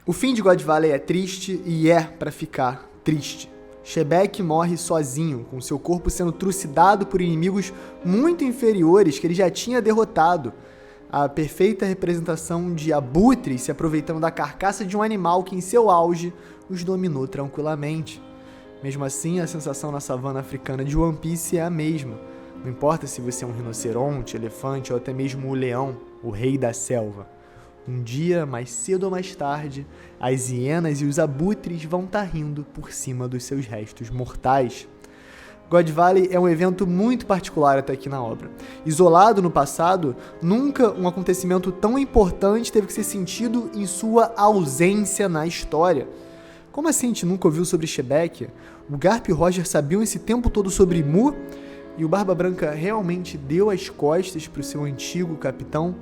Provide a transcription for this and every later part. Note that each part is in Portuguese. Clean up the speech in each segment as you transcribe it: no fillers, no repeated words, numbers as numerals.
O fim de God Valley é triste e é pra ficar triste. Shebek morre sozinho, com seu corpo sendo trucidado por inimigos muito inferiores que ele já tinha derrotado. A perfeita representação de abutres se aproveitando da carcaça de um animal que em seu auge os dominou tranquilamente. Mesmo assim, a sensação na savana africana de One Piece é a mesma. Não importa se você é um rinoceronte, elefante ou até mesmo o leão, o rei da selva. Um dia, mais cedo ou mais tarde, as hienas e os abutres vão estar rindo por cima dos seus restos mortais. God Valley é um evento muito particular até aqui na obra. Isolado no passado, nunca um acontecimento tão importante teve que ser sentido em sua ausência na história. Como assim a gente nunca ouviu sobre Shebek? O Garp e o Roger sabiam esse tempo todo sobre Mu? E o Barba Branca realmente deu as costas para o seu antigo capitão?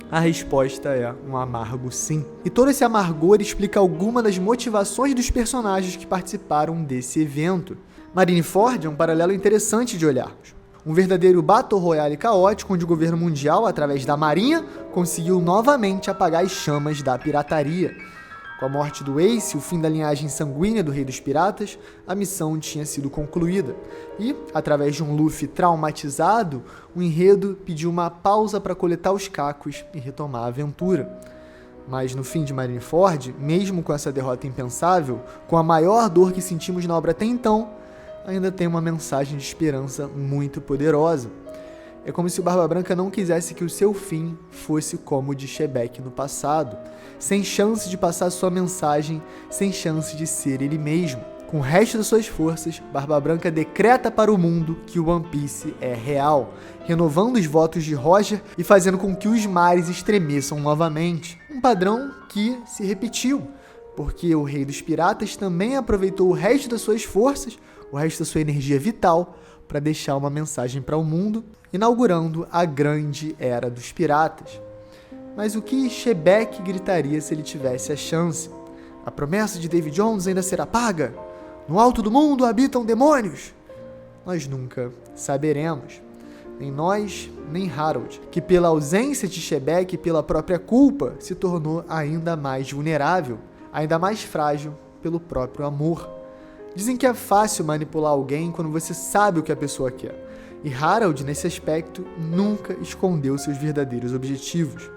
A resposta é um amargo sim. E todo esse amargor explica alguma das motivações dos personagens que participaram desse evento. Marineford é um paralelo interessante de olharmos. Um verdadeiro Battle Royale caótico onde o governo mundial, através da marinha, conseguiu novamente apagar as chamas da pirataria. Com a morte do Ace e o fim da linhagem sanguínea do Rei dos Piratas, a missão tinha sido concluída. E, através de um Luffy traumatizado, o enredo pediu uma pausa para coletar os cacos e retomar a aventura. Mas no fim de Marineford, mesmo com essa derrota impensável, com a maior dor que sentimos na obra até então, ainda tem uma mensagem de esperança muito poderosa. É como se o Barba Branca não quisesse que o seu fim fosse como o de Shebek no passado, sem chance de passar sua mensagem, sem chance de ser ele mesmo. Com o resto das suas forças, Barba Branca decreta para o mundo que o One Piece é real, renovando os votos de Roger e fazendo com que os mares estremeçam novamente. Um padrão que se repetiu, porque o Rei dos Piratas também aproveitou o resto das suas forças, o resto da sua energia vital, para deixar uma mensagem para o mundo, inaugurando a grande era dos piratas. Mas o que Shebek gritaria se ele tivesse a chance? A promessa de Davy Jones ainda será paga? No alto do mundo habitam demônios? Nós nunca saberemos. Nem nós, nem Harold, que pela ausência de Shebek e pela própria culpa, se tornou ainda mais vulnerável, ainda mais frágil pelo próprio amor. Dizem que é fácil manipular alguém quando você sabe o que a pessoa quer. E Harold, nesse aspecto, nunca escondeu seus verdadeiros objetivos.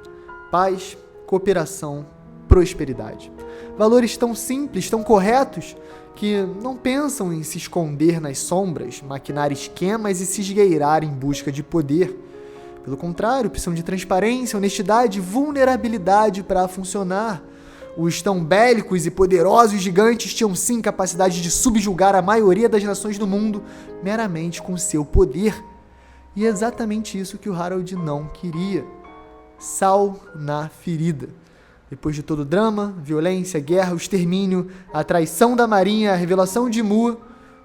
Paz, cooperação, prosperidade. Valores tão simples, tão corretos, que não pensam em se esconder nas sombras, maquinar esquemas e se esgueirar em busca de poder. Pelo contrário, precisam de transparência, honestidade e vulnerabilidade para funcionar. Os tão bélicos e poderosos gigantes tinham sim capacidade de subjugar a maioria das nações do mundo meramente com seu poder. E é exatamente isso que o Harold não queria. Sal na ferida. Depois de todo o drama, violência, guerra, o extermínio, a traição da marinha, a revelação de Mu,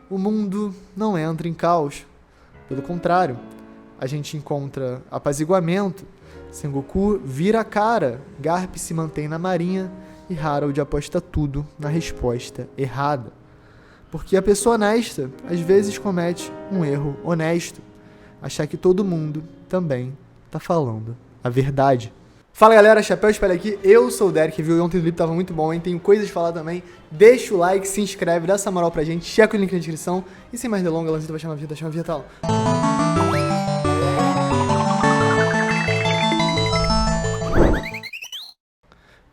o mundo não entra em caos. Pelo contrário, a gente encontra apaziguamento. Sengoku vira a cara, Garp se mantém na marinha e Harold aposta tudo na resposta errada. Porque a pessoa honesta, às vezes, comete um erro honesto. Achar que todo mundo também tá falando a verdade. Fala galera, Chapéu Espelho aqui, eu sou o Derek, viu? Ontem o clipe tava muito bom, hein? Tenho coisas de falar também. Deixa o like, se inscreve, dá essa moral pra gente, checa o link na descrição. E sem mais delongas, Lanzito vai chamar a vinheta, lá.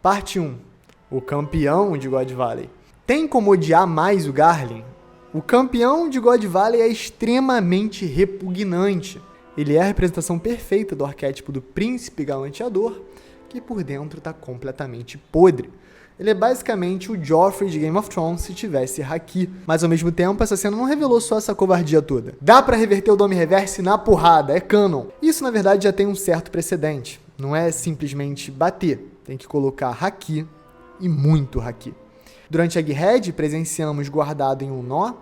Parte 1. O campeão de God Valley. Tem como odiar mais o Garlin? O campeão de God Valley é extremamente repugnante. Ele é a representação perfeita do arquétipo do príncipe galanteador, que por dentro tá completamente podre. Ele é basicamente o Joffrey de Game of Thrones se tivesse haki. Mas ao mesmo tempo, essa cena não revelou só essa covardia toda. Dá pra reverter o Dome Reverse na porrada, é canon. Isso na verdade já tem um certo precedente. Não é simplesmente bater, tem que colocar haki e muito haki. Durante a Egghead, presenciamos guardado em um nó,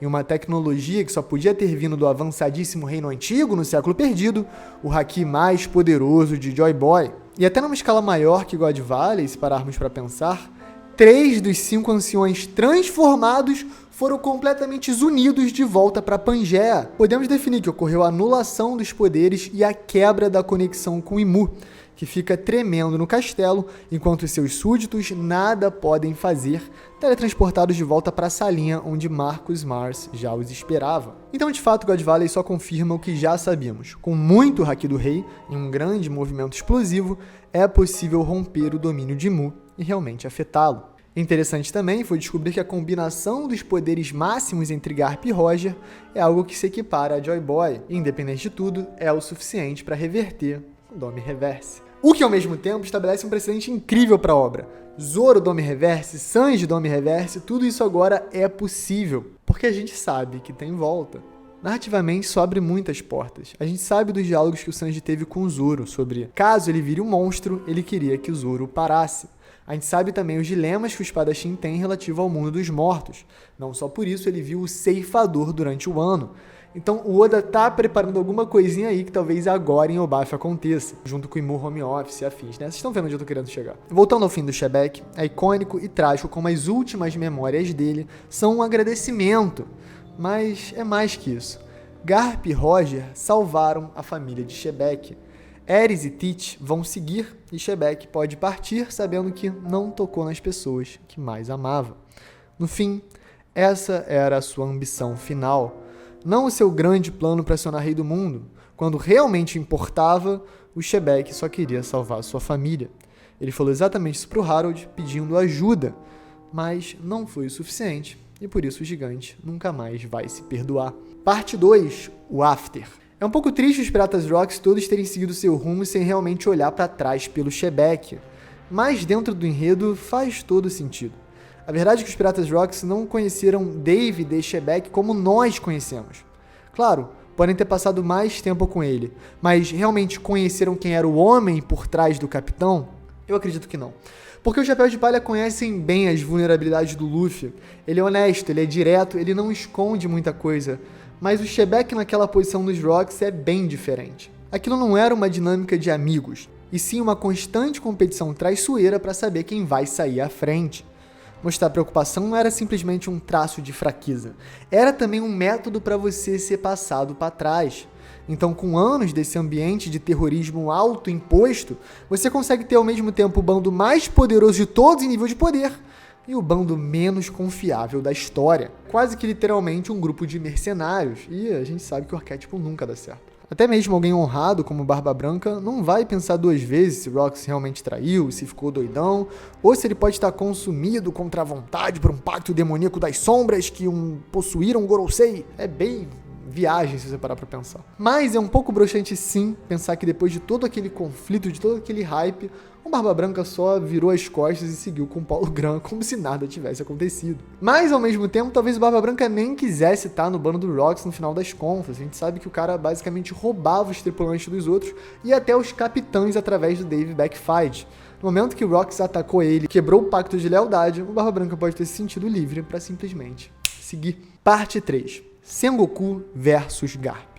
em uma tecnologia que só podia ter vindo do avançadíssimo reino antigo no século perdido, o haki mais poderoso de Joy Boy. E até numa escala maior que God Valley, se pararmos para pensar, 3 dos 5 anciões transformados foram completamente unidos de volta para Pangaea. Podemos definir que ocorreu a anulação dos poderes e a quebra da conexão com Imu, que fica tremendo no castelo, enquanto seus súditos nada podem fazer, teletransportados de volta para a salinha onde Marcus Mars já os esperava. Então, de fato, God Valley só confirma o que já sabíamos. Com muito Haki do Rei e um grande movimento explosivo, é possível romper o domínio de Mu e realmente afetá-lo. Interessante também foi descobrir que a combinação dos poderes máximos entre Garp e Roger é algo que se equipara a Joy Boy, e, independente de tudo, é o suficiente para reverter o Dome Reverse. O que, ao mesmo tempo, estabelece um precedente incrível para a obra. Zoro Dome Reverse, Sanji Dome Reverse, tudo isso agora é possível, porque a gente sabe que tem volta. Narrativamente, isso abre muitas portas. A gente sabe dos diálogos que o Sanji teve com o Zoro sobre, caso ele vire um monstro, ele queria que o Zoro parasse. A gente sabe também os dilemas que o espadachim tem relativo ao mundo dos mortos. Não só por isso ele viu o ceifador durante o ano. Então o Oda tá preparando alguma coisinha aí que talvez agora em Obaf aconteça, junto com o Imu Home Office e afins, né? Vocês estão vendo onde eu tô querendo chegar. Voltando ao fim do Shebek, é icônico e trágico como as últimas memórias dele são um agradecimento. Mas é mais que isso. Garp e Roger salvaram a família de Shebek. Ares e Teach vão seguir e Shebek pode partir sabendo que não tocou nas pessoas que mais amava. No fim, essa era a sua ambição final. Não o seu grande plano para se tornar rei do mundo. Quando realmente importava, o Shebek só queria salvar sua família. Ele falou exatamente isso para o Harold, pedindo ajuda, mas não foi o suficiente, e por isso o gigante nunca mais vai se perdoar. Parte 2, o After. É um pouco triste os Piratas Rocks todos terem seguido seu rumo sem realmente olhar para trás pelo Shebek, mas dentro do enredo faz todo sentido. A verdade é que os Piratas Rocks não conheceram David e Shebek como nós conhecemos. Claro, podem ter passado mais tempo com ele, mas realmente conheceram quem era o homem por trás do capitão? Eu acredito que não. Porque o Chapéu de Palha conhecem bem as vulnerabilidades do Luffy. Ele é honesto, ele é direto, ele não esconde muita coisa. Mas o Shebek naquela posição dos Rocks é bem diferente. Aquilo não era uma dinâmica de amigos, e sim uma constante competição traiçoeira para saber quem vai sair à frente. Mostrar preocupação não era simplesmente um traço de fraqueza, era também um método para você ser passado para trás. Então, com anos desse ambiente de terrorismo autoimposto, você consegue ter ao mesmo tempo o bando mais poderoso de todos em nível de poder e o bando menos confiável da história. Quase que literalmente um grupo de mercenários, e a gente sabe que o arquétipo nunca dá certo. Até mesmo alguém honrado como Barba Branca não vai pensar duas vezes se Rox realmente traiu, se ficou doidão, ou se ele pode estar consumido contra a vontade por um pacto demoníaco das sombras que possuíram Gorosei. É bem viagem se você parar pra pensar. Mas é um pouco broxante sim pensar que depois de todo aquele conflito, de todo aquele hype, o Barba Branca só virou as costas e seguiu com o Paulo Gran como se nada tivesse acontecido. Mas ao mesmo tempo, talvez o Barba Branca nem quisesse estar no bando do Rox no final das contas. A gente sabe que o cara basicamente roubava os tripulantes dos outros e até os capitães através do Dave Backfight. No momento que o Rox atacou ele, quebrou o pacto de lealdade, o Barba Branca pode ter se sentido livre para simplesmente seguir. Parte 3. Sengoku versus Garp.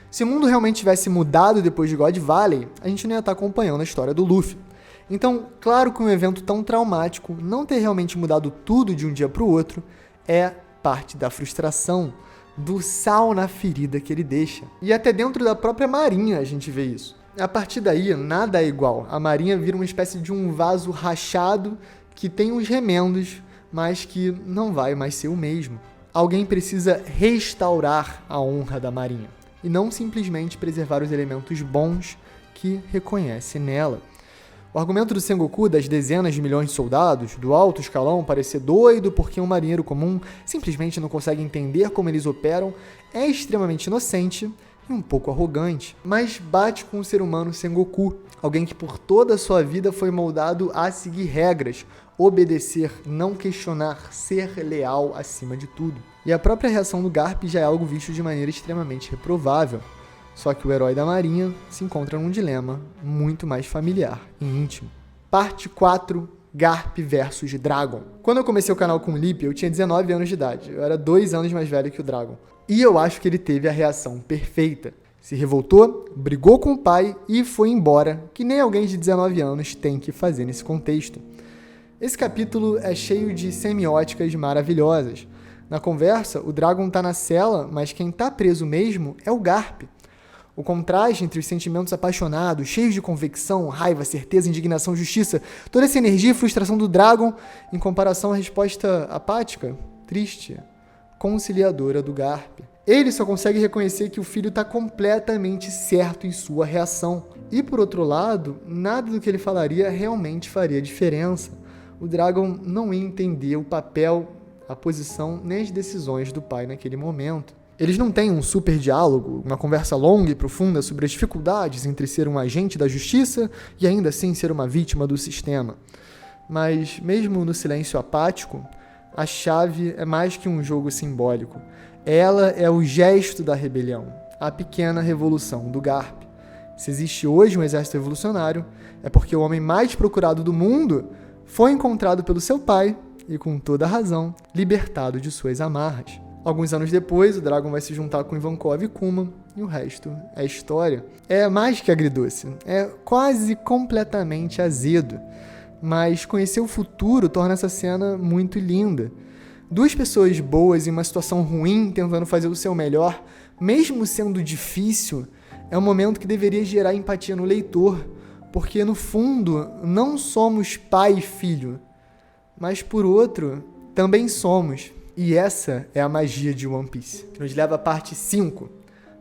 Se o mundo realmente tivesse mudado depois de God Valley, a gente não ia estar acompanhando a história do Luffy. Então, claro que um evento tão traumático, não ter realmente mudado tudo de um dia para o outro, é parte da frustração, do sal na ferida que ele deixa. E até dentro da própria Marinha a gente vê isso. A partir daí, nada é igual. A Marinha vira uma espécie de um vaso rachado que tem uns remendos, mas que não vai mais ser o mesmo. Alguém precisa restaurar a honra da Marinha, e não simplesmente preservar os elementos bons que reconhece nela. O argumento do Sengoku das dezenas de milhões de soldados, do alto escalão, parecer doido porque um marinheiro comum simplesmente não consegue entender como eles operam, é extremamente inocente e um pouco arrogante, mas bate com o ser humano Sengoku, alguém que por toda a sua vida foi moldado a seguir regras, obedecer, não questionar, ser leal acima de tudo. E a própria reação do Garp já é algo visto de maneira extremamente reprovável. Só que o herói da Marinha se encontra num dilema muito mais familiar e íntimo. Parte 4, Garp versus Dragon. Quando eu comecei o canal com o Lip, eu tinha 19 anos de idade. Eu era 2 anos mais velho que o Dragon. E eu acho que ele teve a reação perfeita. Se revoltou, brigou com o pai e foi embora, que nem alguém de 19 anos tem que fazer nesse contexto. Esse capítulo é cheio de semióticas maravilhosas. Na conversa, o Dragon tá na cela, mas quem tá preso mesmo é o Garp. O contraste entre os sentimentos apaixonados, cheios de convicção, raiva, certeza, indignação, justiça, toda essa energia e frustração do Dragon, em comparação à resposta apática, triste, conciliadora do Garp. Ele só consegue reconhecer que o filho está completamente certo em sua reação. E, por outro lado, nada do que ele falaria realmente faria diferença. O Dragon não ia entender o papel, a posição, nem as decisões do pai naquele momento. Eles não têm um super diálogo, uma conversa longa e profunda sobre as dificuldades entre ser um agente da justiça e ainda assim ser uma vítima do sistema. Mas, mesmo no silêncio apático, a chave é mais que um jogo simbólico. Ela é o gesto da rebelião, a pequena revolução do Garp. Se existe hoje um exército revolucionário, é porque o homem mais procurado do mundo foi encontrado pelo seu pai e, com toda razão, libertado de suas amarras. Alguns anos depois, o Dragon vai se juntar com Ivankov e Kuma, e o resto é história. É mais que agridoce, é quase completamente azedo. Mas conhecer o futuro torna essa cena muito linda. Duas pessoas boas em uma situação ruim, tentando fazer o seu melhor, mesmo sendo difícil, é um momento que deveria gerar empatia no leitor, porque, no fundo, não somos pai e filho, mas, por outro, também somos. E essa é a magia de One Piece, que nos leva à parte 5,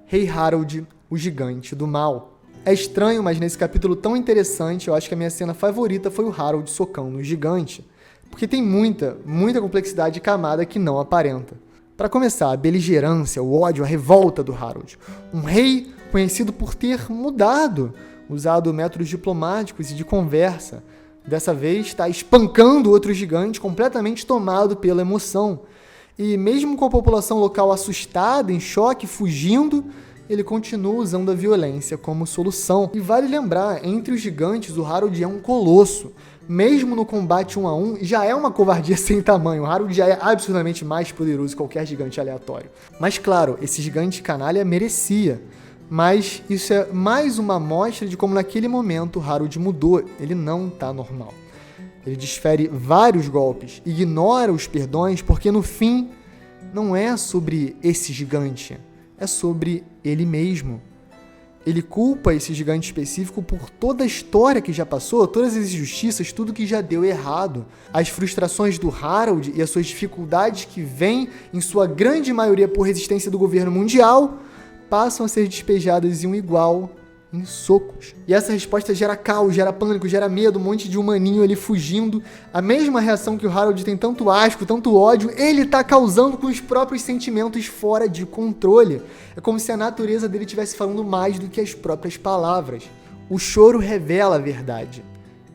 Rei Harold, o Gigante do Mal. É estranho, mas nesse capítulo tão interessante, eu acho que a minha cena favorita foi o Harold socando o gigante, porque tem muita complexidade e camada que não aparenta. Para começar, a beligerância, o ódio, a revolta do Harold. Um rei conhecido por ter mudado, usado métodos diplomáticos e de conversa. Dessa vez está espancando outro gigante completamente tomado pela emoção. E mesmo com a população local assustada, em choque, fugindo, ele continua usando a violência como solução. E vale lembrar, entre os gigantes, o Harold é um colosso. Mesmo no combate 1 a 1, já é uma covardia sem tamanho. O Harold já é absurdamente mais poderoso que qualquer gigante aleatório. Mas claro, esse gigante canalha merecia. Mas isso é mais uma amostra de como naquele momento o Harold mudou. Ele não está normal. Ele desfere vários golpes, ignora os perdões, porque no fim não é sobre esse gigante, é sobre ele mesmo. Ele culpa esse gigante específico por toda a história que já passou, todas as injustiças, tudo que já deu errado. As frustrações do Harold e as suas dificuldades que vêm, em sua grande maioria por resistência do governo mundial, passam a ser despejadas em um igual, em socos. E essa resposta gera caos, gera pânico, gera medo, um monte de humaninho ali fugindo. A mesma reação que o Harold tem tanto asco, tanto ódio, ele tá causando com os próprios sentimentos fora de controle. É como se a natureza dele estivesse falando mais do que as próprias palavras. O choro revela a verdade.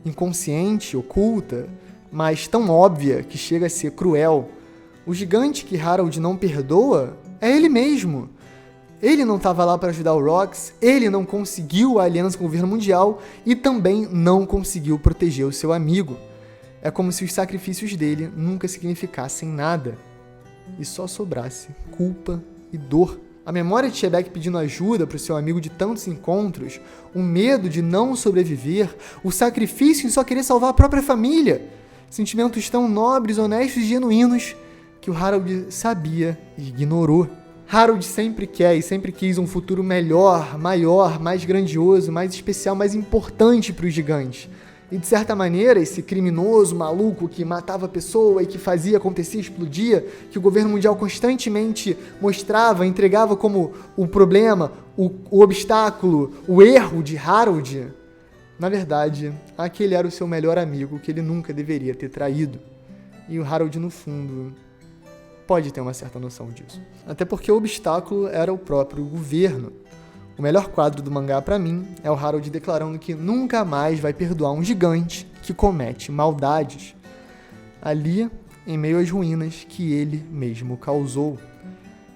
Inconsciente, oculta, mas tão óbvia que chega a ser cruel. O gigante que Harold não perdoa é ele mesmo. Ele não estava lá para ajudar o Rox, ele não conseguiu a aliança com o governo mundial e também não conseguiu proteger o seu amigo. É como se os sacrifícios dele nunca significassem nada e só sobrasse culpa e dor. A memória de Shebeck pedindo ajuda para o seu amigo de tantos encontros, o medo de não sobreviver, o sacrifício em só querer salvar a própria família. Sentimentos tão nobres, honestos e genuínos que o Harold sabia e ignorou. Harold sempre quer e sempre quis um futuro melhor, maior, mais grandioso, mais especial, mais importante para os gigantes. E de certa maneira, esse criminoso maluco que matava a pessoa e que fazia acontecer, explodia, que o governo mundial constantemente mostrava, entregava como o problema, o obstáculo, o erro de Harold, na verdade, aquele era o seu melhor amigo que ele nunca deveria ter traído. E o Harold, no fundo, pode ter uma certa noção disso. Até porque o obstáculo era o próprio governo. O melhor quadro do mangá pra mim é o Harold declarando que nunca mais vai perdoar um gigante que comete maldades. Ali, em meio às ruínas que ele mesmo causou.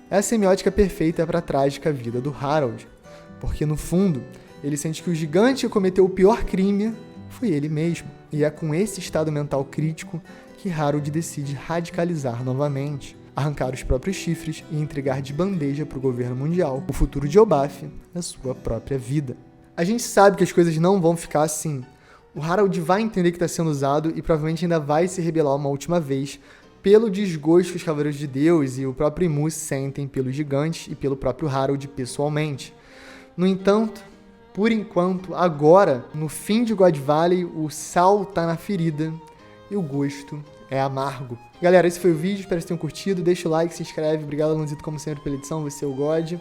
É a semiótica perfeita para a trágica vida do Harold. Porque no fundo, ele sente que o gigante que cometeu o pior crime foi ele mesmo. E é com esse estado mental crítico que Harold decide radicalizar novamente, arrancar os próprios chifres e entregar de bandeja para o governo mundial o futuro de Elbaf e a sua própria vida. A gente sabe que as coisas não vão ficar assim. O Harold vai entender que está sendo usado e provavelmente ainda vai se rebelar uma última vez pelo desgosto que os Cavaleiros de Deus e o próprio Imu sentem pelos gigantes e pelo próprio Harold pessoalmente. No entanto, por enquanto, agora, no fim de God Valley, o sal tá na ferida e o gosto é amargo. Galera, esse foi o vídeo, espero que vocês tenham curtido. Deixa o like, se inscreve. Obrigado, Alonzito, como sempre, pela edição. Você é o God.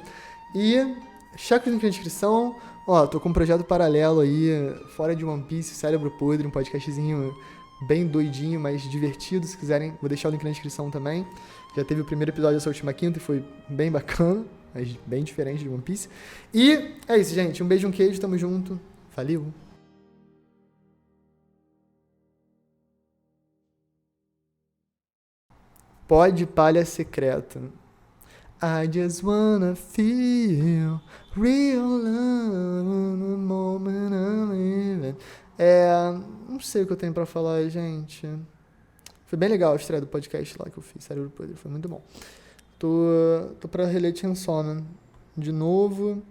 E checa o link na descrição. Ó, tô com um projeto paralelo aí, fora de One Piece, Cérebro Podre, um podcastzinho bem doidinho, mas divertido. Se quiserem, vou deixar o link na descrição também. Já teve o primeiro episódio dessa última quinta e foi bem bacana, mas bem diferente de One Piece. E é isso, gente. Um beijo, um queijo, tamo junto. Valeu! Pode palha secreta. I just wanna feel real love in the moment I'm living. Não sei o que eu tenho pra falar, gente. Foi bem legal a estreia do podcast lá que eu fiz, Cérebro Podre, foi muito bom. Tô pra reler Chainsaw Man de novo.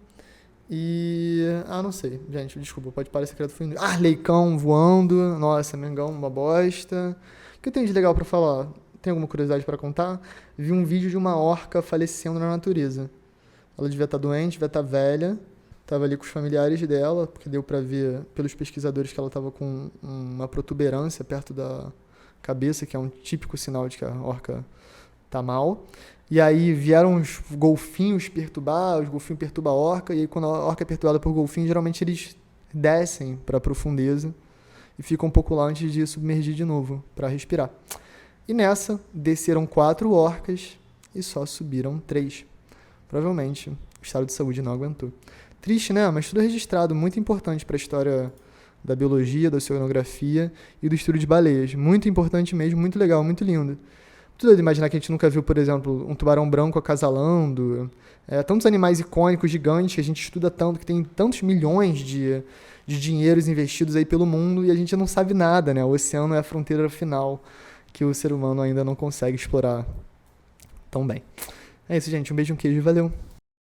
E... não sei, gente, desculpa, pode parar secreto foi... Leicão voando, nossa, Mengão, uma bosta. O que eu tenho de legal pra falar? Tem alguma curiosidade pra contar? Vi um vídeo de uma orca falecendo na natureza. Ela devia estar doente, devia estar velha. Tava ali com os familiares dela, porque deu pra ver pelos pesquisadores que ela tava com uma protuberância perto da cabeça, que é um típico sinal de que a orca tá mal. E aí vieram os golfinhos perturbar, os golfinhos perturbam a orca, e aí quando a orca é perturbada por golfinho, geralmente eles descem pra profundeza e ficam um pouco lá antes de submergir de novo, pra respirar. E nessa, desceram 4 orcas e só subiram 3. Provavelmente, o estado de saúde não aguentou. Triste, né? Mas tudo é registrado, muito importante para a história da biologia, da oceanografia e do estudo de baleias. Muito importante mesmo, muito legal, muito lindo. Tudo de imaginar que a gente nunca viu, por exemplo, um tubarão branco acasalando. Tantos animais icônicos, gigantes, que a gente estuda tanto, que tem tantos milhões de dinheiros investidos aí pelo mundo e a gente não sabe nada, né? O oceano é a fronteira final que o ser humano ainda não consegue explorar tão bem. É isso, gente. Um beijo, um queijo e valeu!